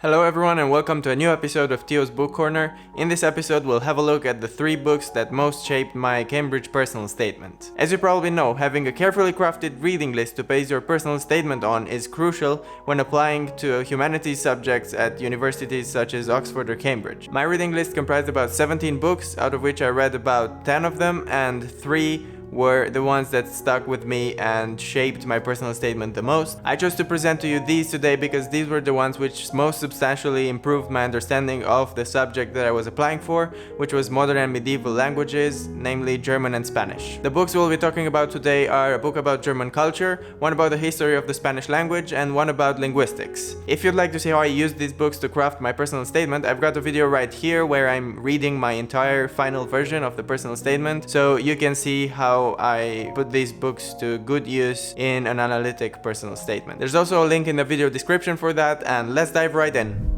Hello everyone and welcome to a new episode of Theo's Book Corner. In this episode we'll have a look at the 3 books that most shaped my Cambridge personal statement. As you probably know, having a carefully crafted reading list to base your personal statement on is crucial when applying to humanities subjects at universities such as Oxford or Cambridge. My reading list comprised about 17 books, out of which I read about 10 of them, and 3 were the ones that stuck with me and shaped my personal statement the most. I chose to present to you these today because these were the ones which most substantially improved my understanding of the subject that I was applying for, which was modern and medieval languages, namely German and Spanish. The books we'll be talking about today are a book about German culture, one about the history of the Spanish language, and one about linguistics. If you'd like to see how I used these books to craft my personal statement, I've got a video right here where I'm reading my entire final version of the personal statement, so you can see how I put these books to good use in an analytic personal statement. There's also a link in the video description for that, and let's dive right in.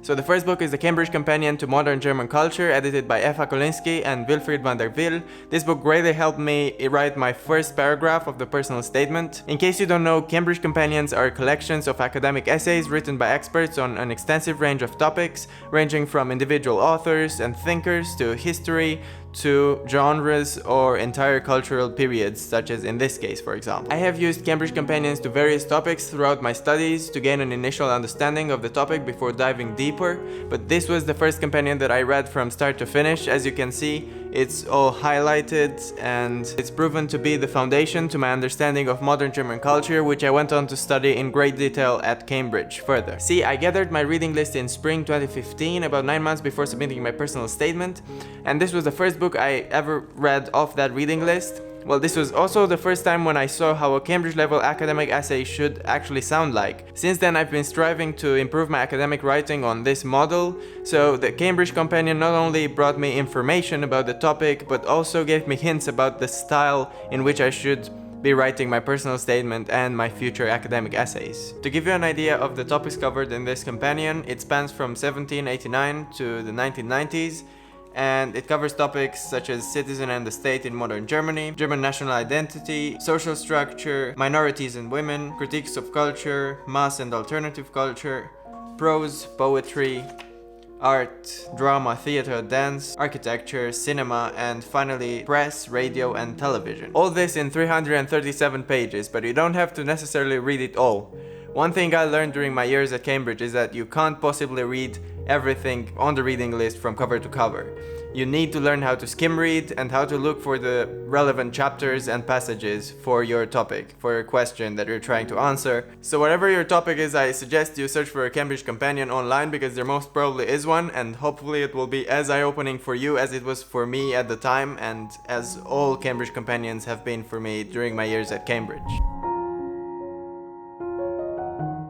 So the first book is The Cambridge Companion to Modern German Culture, edited by Eva Kolinsky and Wilfried van der Wiel. This book greatly helped me write my first paragraph of the personal statement. In case you don't know, Cambridge Companions are collections of academic essays written by experts on an extensive range of topics, ranging from individual authors and thinkers to history, to genres or entire cultural periods, such as in this case, for example. I have used Cambridge Companions to various topics throughout my studies to gain an initial understanding of the topic before diving deeper, but this was the first companion that I read from start to finish. As you can see, it's all highlighted and it's proven to be the foundation to my understanding of modern German culture, which I went on to study in great detail at Cambridge further. See, I gathered my reading list in spring 2015, about 9 months before submitting my personal statement, and this was the first book I ever read off that reading list. Well, this was also the first time when I saw how a Cambridge level academic essay should actually sound like. Since then I've been striving to improve my academic writing on this model, so the Cambridge Companion not only brought me information about the topic, but also gave me hints about the style in which I should be writing my personal statement and my future academic essays. To give you an idea of the topics covered in this companion, it spans from 1789 to the 1990s, and it covers topics such as citizen and the state in modern Germany, German national identity, social structure, minorities and women, critiques of culture, mass and alternative culture, prose, poetry, art, drama, theater, dance, architecture, cinema, and finally press, radio, and television. All this in 337 pages, but you don't have to necessarily read it all. One thing I learned during my years at Cambridge is that you can't possibly read everything on the reading list from cover to cover. You need to learn how to skim read and how to look for the relevant chapters and passages for your topic, for your question that you're trying to answer. So whatever your topic is, I suggest you search for a Cambridge Companion online, because there most probably is one, and hopefully it will be as eye-opening for you as it was for me at the time, and as all Cambridge Companions have been for me during my years at Cambridge.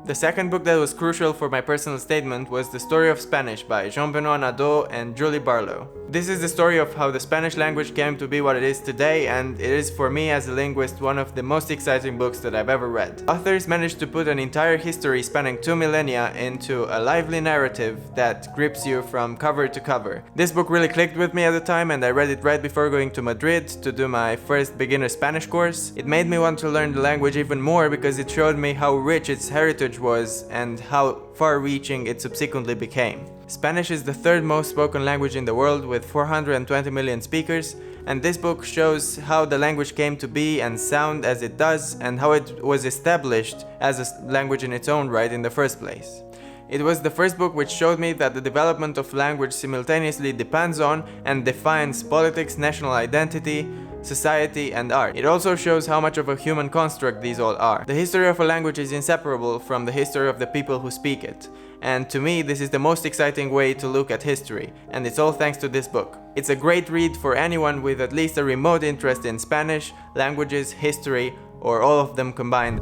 The second book that was crucial for my personal statement was The Story of Spanish by Jean-Benoît Nadeau and Julie Barlow. This is the story of how the Spanish language came to be what it is today, and it is for me as a linguist one of the most exciting books that I've ever read. Authors managed to put an entire history spanning 2 millennia into a lively narrative that grips you from cover to cover. This book really clicked with me at the time, and I read it right before going to Madrid to do my first beginner Spanish course. It made me want to learn the language even more because it showed me how rich its heritage was and how far-reaching it subsequently became. Spanish is the 3rd most spoken language in the world with 420 million speakers, and this book shows how the language came to be and sound as it does, and how it was established as a language in its own right in the first place. It was the first book which showed me that the development of language simultaneously depends on and defines politics, national identity, society, and art. It also shows how much of a human construct these all are. The history of a language is inseparable from the history of the people who speak it. And to me, this is the most exciting way to look at history, and it's all thanks to this book. It's a great read for anyone with at least a remote interest in Spanish, languages, history, or all of them combined.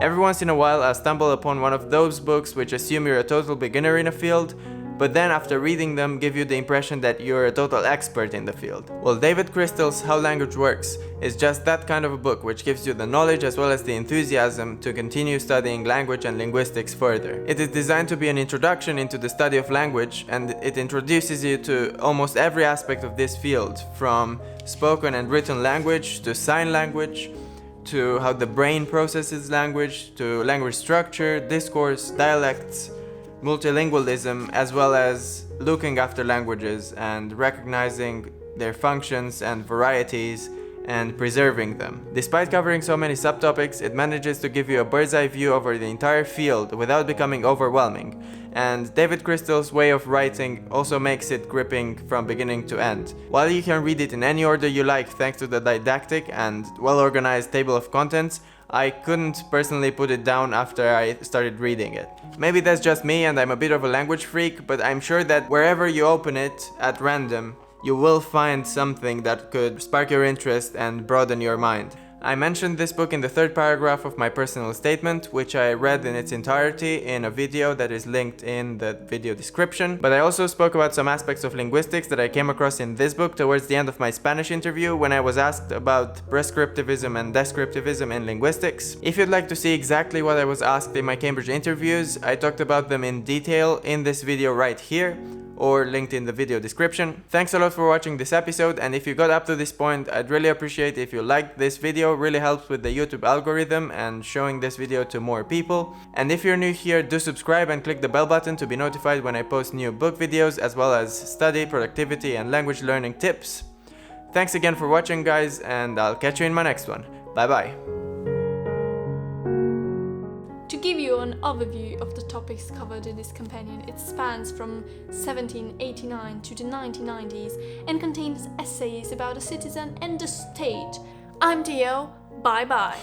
Every once in a while I'll stumble upon one of those books which assume you're a total beginner in a field, but then after reading them give you the impression that you're a total expert in the field. Well, David Crystal's How Language Works is just that kind of a book which gives you the knowledge as well as the enthusiasm to continue studying language and linguistics further. It is designed to be an introduction into the study of language, and it introduces you to almost every aspect of this field, from spoken and written language to sign language, to how the brain processes language, to language structure, discourse, dialects, multilingualism, as well as looking after languages and recognizing their functions and varieties and preserving them. Despite covering so many subtopics, it manages to give you a bird's eye view over the entire field without becoming overwhelming. And David Crystal's way of writing also makes it gripping from beginning to end. While you can read it in any order you like thanks to the didactic and well-organized table of contents, I couldn't personally put it down after I started reading it. Maybe that's just me and I'm a bit of a language freak, but I'm sure that wherever you open it at random, you will find something that could spark your interest and broaden your mind. I mentioned this book in the third paragraph of my personal statement, which I read in its entirety in a video that is linked in the video description, but I also spoke about some aspects of linguistics that I came across in this book towards the end of my Spanish interview when I was asked about prescriptivism and descriptivism in linguistics. If you'd like to see exactly what I was asked in my Cambridge interviews, I talked about them in detail in this video right here, or linked in the video description. Thanks a lot for watching this episode, and if you got up to this point, I'd really appreciate if you liked this video. It really helps with the YouTube algorithm and showing this video to more people. And if you're new here, do subscribe and click the bell button to be notified when I post new book videos, as well as study, productivity, and language learning tips. Thanks again for watching, guys, and I'll catch you in my next one. Bye bye. To give you an overview of the topics covered in this companion, it spans from 1789 to the 1990s and contains essays about a citizen and the state. I'm Theo, bye bye.